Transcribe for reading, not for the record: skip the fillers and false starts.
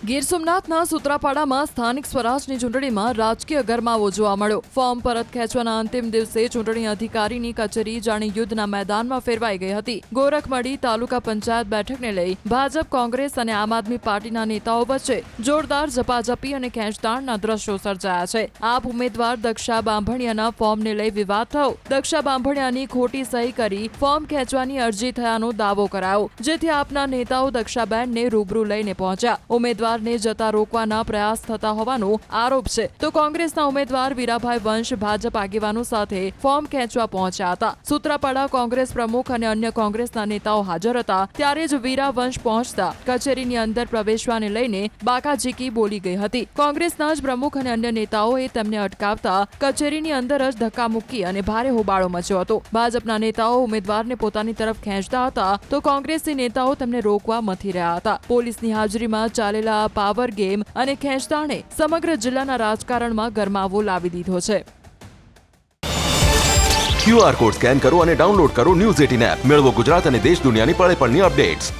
ગીર સોમનાથના સૂત્રાપાડામાં સ્થાનિક સ્વરાજની ચૂંટણીમાં રાજકીય ગરમાવો જોવા મળ્યો. ફોર્મ પરત ખેંચવાના અંતિમ દિવસે ચૂંટણી અધિકારીની કચેરી જાણે યુદ્ધના મેદાનમાં ફેરવાઈ ગઈ હતી. ગોરખમડી તાલુકા પંચાયત બેઠકને લઈ ભાજપ, કોંગ્રેસ અને આમ આદમી પાર્ટીના નેતાઓ વચ્ચે જોરદાર ઝપાઝપી અને ખેંચતાણના દ્રશ્યો સર્જાયા છે. આપ ઉમેદવાર દક્ષા બાંભણિયાના ફોર્મને લઈ વિવાદ થયો. દક્ષા બાંભણિયાની ખોટી સહી કરી ફોર્મ ખેંચવાની અરજી થયાનો દાવો કરાયો, જેથી આપના નેતાઓ દક્ષાબેનને રૂબરૂ લઈને પહોંચ્યા. ઉમેદવારને જતા રોકવાના પ્રયાસ થતા હોવાનો આરોપ છે. તો કોંગ્રેસના ઉમેદવાર વીરાભાઈ વંશ ભાજપ આગેવાનો સાથે ફોર્મ ખેંચવા પહોંચ્યા હતા. સૂત્રાપાડા કોંગ્રેસ પ્રમુખ અને અન્ય કોંગ્રેસના નેતાઓ હાજર હતા. ત્યારે જ વીરા વંશ પહોંચતા કચેરીની અંદર પ્રવેશવાને લઈને બાકાઝીકી બોલી ગઈ હતી. કોંગ્રેસના જ પ્રમુખ અને અન્ય નેતાઓએ તેમને અટકાવતા કચેરીની અંદર જ ધક્કા મૂકી અને ભારે હોબાળો મચ્યો હતો. ભાજપના નેતાઓ ઉમેદવારને પોતાની તરફ ખેંચતા હતા તો કોંગ્રેસી નેતાઓ તેમને રોકવા મથી રહ્યા હતા. પોલીસની હાજરીમાં ચાલેલા પાવર ગેમ અને ખેંચતાણે સમગ્ર જિલ્લાના રાજકારણમાં ગરમાવો લાવી દીધો છે. QR કોડ સ્કેન કરો અને ડાઉનલોડ કરો ન્યૂઝ 18 એપ. મેળવો ગુજરાત અને દેશ દુનિયાની પળે પળની અપડેટ્સ.